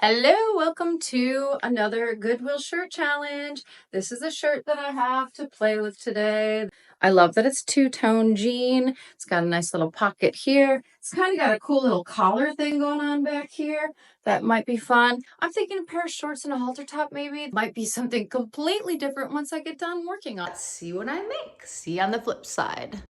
Hello, welcome to another Goodwill shirt challenge. This is a shirt that I have to play with today. I love that it's two-tone jean. It's got a nice little pocket here. It's kind of got a cool little collar thing going on back here. That might be fun. I'm thinking a pair of shorts and a halter top maybe. It might be something completely different once I get done working on it. Let's see what I make. See you on the flip side.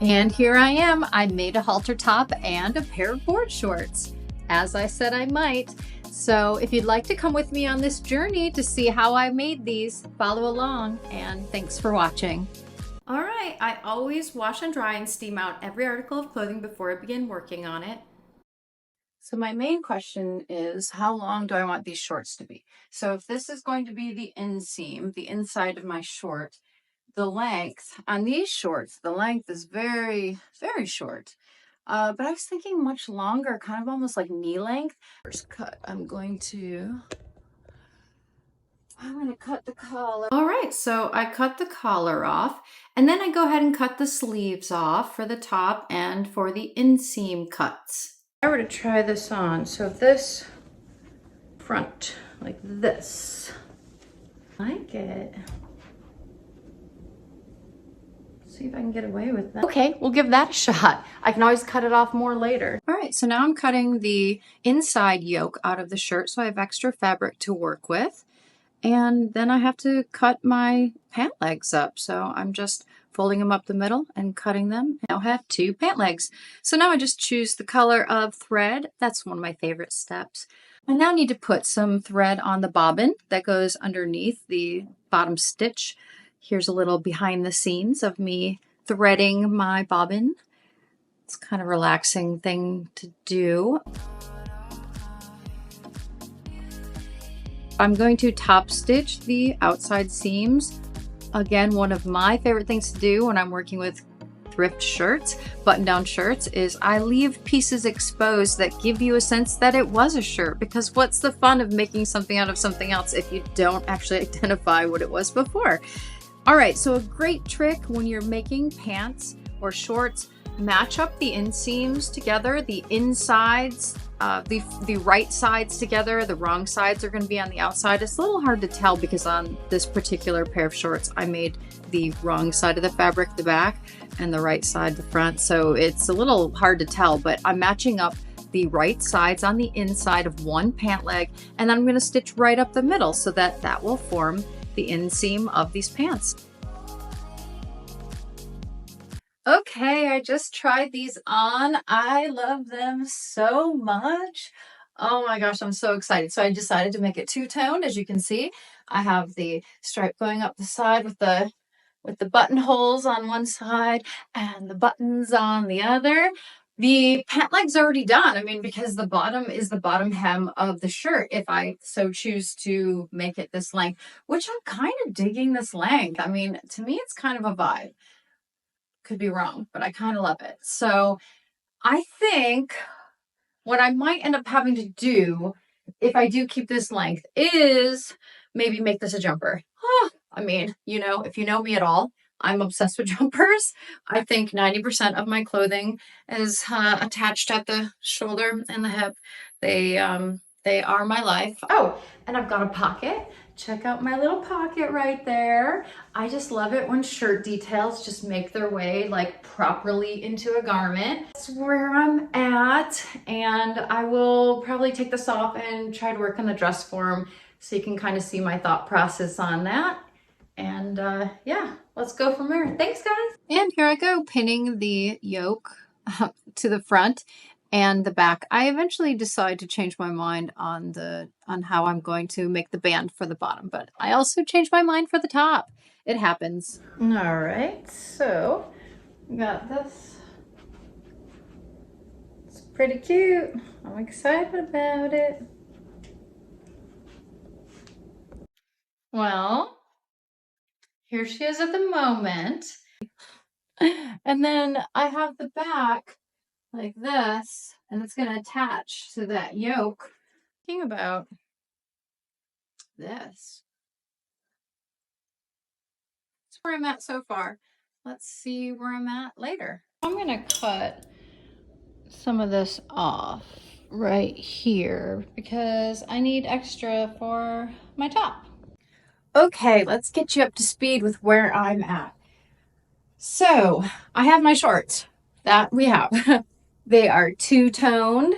And here I am. I made a halter top and a pair of board shorts, as I said I might. So if you'd like to come with me on this journey to see how I made these, follow along, and thanks for watching. All right, I always wash and dry and steam out every article of clothing before I begin working on it. So my main question is, how long do I want these shorts to be? So if this is going to be the inseam, the inside of my short, the length on these shorts, the length is very, very short. But I was thinking much longer, kind of almost like knee length. First cut, I'm going to cut the collar. All right, so I cut the collar off, and then I go ahead and cut the sleeves off for the top and for the inseam cuts. If I were to try this on, so this front, like this, I like it. See if I can get away with that. Okay, we'll give that a shot. I can always cut it off more later. All right, so now I'm cutting the inside yoke out of the shirt so I have extra fabric to work with. And then I have to cut my pant legs up. So I'm just folding them up the middle and cutting them. I now have two pant legs. So now I just choose the color of thread. That's one of my favorite steps. I now need to put some thread on the bobbin that goes underneath the bottom stitch. Here's a little behind the scenes of me threading my bobbin. It's kind of a relaxing thing to do. I'm going to top stitch the outside seams. Again, one of my favorite things to do when I'm working with thrift shirts, button-down shirts, is I leave pieces exposed that give you a sense that it was a shirt, because what's the fun of making something out of something else if you don't actually identify what it was before? All right, so a great trick when you're making pants or shorts, match up the inseams together, the insides, the right sides together, the wrong sides are going to be on the outside. It's a little hard to tell because on this particular pair of shorts, I made the wrong side of the fabric the back and the right side the front. So it's a little hard to tell, but I'm matching up the right sides on the inside of one pant leg, and then I'm going to stitch right up the middle so that that will form the inseam of these pants. Okay, I just tried these on. I love them so much. Oh my gosh, I'm so excited. So I decided to make it two-toned. As you can see, I have the stripe going up the side with the buttonholes on one side and the buttons on the other. The pant leg's already done. I mean, because the bottom is the bottom hem of the shirt, if I so choose to make it this length, which I'm kind of digging this length. I mean, to me, it's kind of a vibe. Could be wrong, but I kind of love it. So I think what I might end up having to do, if I do keep this length, is maybe make this a jumper. I mean, you know, if you know me at all, I'm obsessed with jumpers. I think 90% of my clothing is attached at the shoulder and the hip. They are my life. Oh, and I've got a pocket. Check out my little pocket right there. I just love it when shirt details just make their way like properly into a garment. That's where I'm at, and I will probably take this off and try to work on the dress form so you can kind of see my thought process on that. And yeah, let's go from there. Thanks, guys. And here I go, pinning the yoke to the front and the back. I eventually decide to change my mind on how I'm going to make the band for the bottom, but I also changed my mind for the top. It happens. All right, so got this. It's pretty cute. I'm excited about it. Well, here she is at the moment. And then I have the back like this, and it's going to attach to that yoke. Thinking about this. That's where I'm at so far. Let's see where I'm at later. I'm going to cut some of this off right here because I need extra for my top. Okay, let's get you up to speed with where I'm at. So I have my shorts that we have. They are two-toned.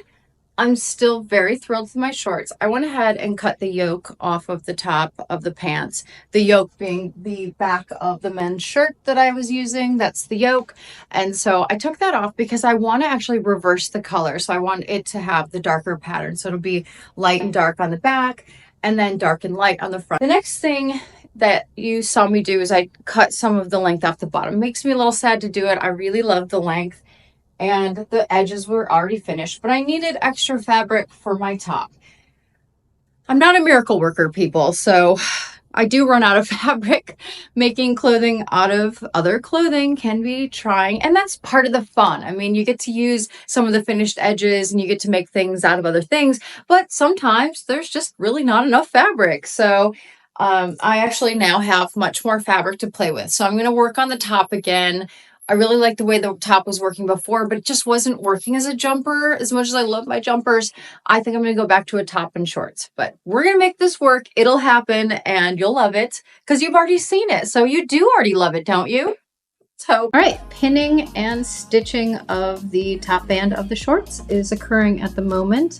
I'm still very thrilled with my shorts. I went ahead and cut the yoke off of the top of the pants. The yoke being the back of the men's shirt that I was using. That's the yoke. And so I took that off because I want to actually reverse the color. So I want it to have the darker pattern. So it'll be light and dark on the back and then dark and light on the front. The next thing that you saw me do is I cut some of the length off the bottom. It makes me a little sad to do it. I really love the length. And the edges were already finished, but I needed extra fabric for my top. I'm not a miracle worker, people, so I do run out of fabric. Making clothing out of other clothing can be trying, and that's part of the fun. I mean, you get to use some of the finished edges and you get to make things out of other things, but sometimes there's just really not enough fabric. So I actually now have much more fabric to play with. So I'm going to work on the top again. I really liked the way the top was working before, but it just wasn't working as a jumper. As much as I love my jumpers, I think I'm going to go back to a top and shorts. But we're going to make this work. It'll happen, and you'll love it because you've already seen it. So you do already love it, don't you? So, all right, pinning and stitching of the top band of the shorts is occurring at the moment.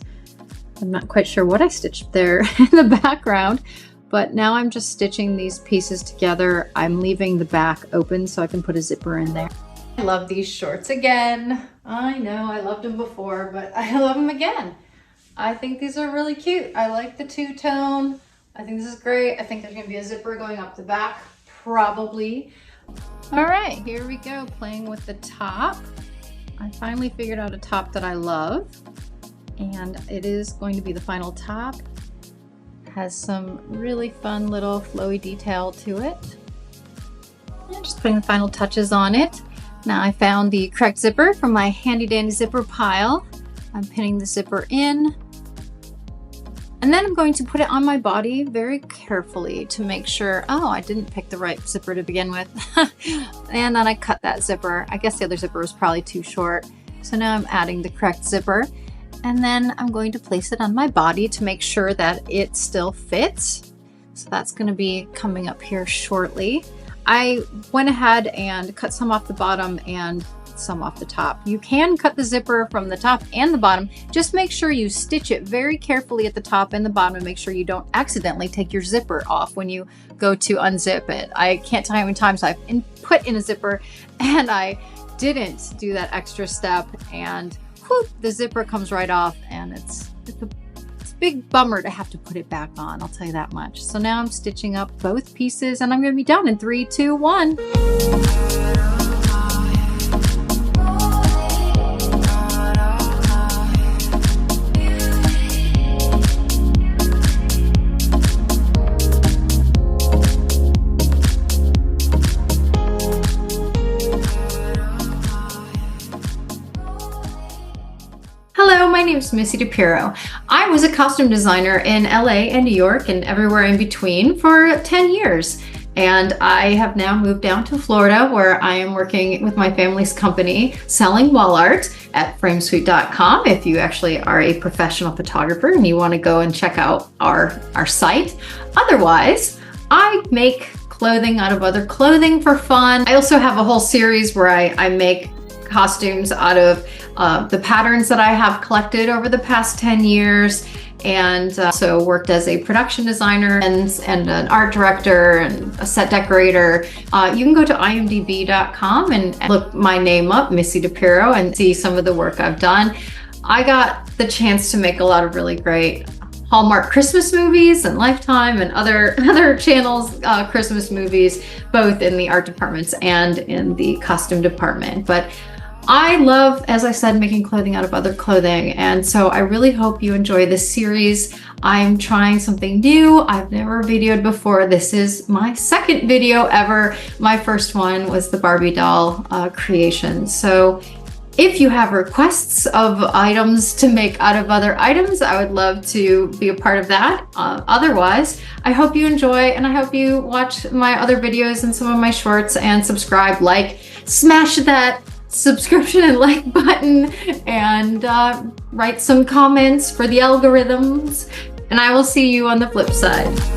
I'm not quite sure what I stitched there in the background. But now I'm just stitching these pieces together. I'm leaving the back open so I can put a zipper in there. I love these shorts again. I know I loved them before, but I love them again. I think these are really cute. I like the two-tone. I think this is great. I think there's gonna be a zipper going up the back, probably. All right, here we go, playing with the top. I finally figured out a top that I love, and it is going to be the final top. Has some really fun little flowy detail to it. And just putting the final touches on it. Now I found the correct zipper from my handy dandy zipper pile. I'm pinning the zipper in. And then I'm going to put it on my body very carefully to make sure, oh, I didn't pick the right zipper to begin with. And then I cut that zipper. I guess the other zipper was probably too short. So now I'm adding the correct zipper. And then I'm going to place it on my body to make sure that it still fits. So that's going to be coming up here shortly. I went ahead and cut some off the bottom and some off the top. You can cut the zipper from the top and the bottom. Just make sure you stitch it very carefully at the top and the bottom and make sure you don't accidentally take your zipper off when you go to unzip it. I can't tell you how many times I've put in a zipper and I didn't do that extra step, and whoop, the zipper comes right off, and it's a big bummer to have to put it back on, I'll tell you that much. So now I'm stitching up both pieces and I'm going to be done in 3, 2, 1. Hello, my name is Missy DePiro. I was a costume designer in LA and New York and everywhere in between for 10 years. And I have now moved down to Florida, where I am working with my family's company selling wall art at framesuite.com. If you actually are a professional photographer and you want to go and check out our site. Otherwise, I make clothing out of other clothing for fun. I also have a whole series where I make costumes out of the patterns that I have collected over the past 10 years, and so worked as a production designer and an art director and a set decorator. You can go to imdb.com and look my name up, Missy DePiro, and see some of the work I've done. I got the chance to make a lot of really great Hallmark Christmas movies and Lifetime and other channels Christmas movies, both in the art departments and in the costume department. But I love, as I said, making clothing out of other clothing, and so I really hope you enjoy this series. I'm trying something new. I've never videoed before. This is my second video ever. My first one was the Barbie doll creation. So if you have requests of items to make out of other items, I would love to be a part of that. Otherwise, I hope you enjoy, and I hope you watch my other videos and some of my shorts, and subscribe, like, smash that subscription and like button, and write some comments for the algorithms, and I will see you on the flip side.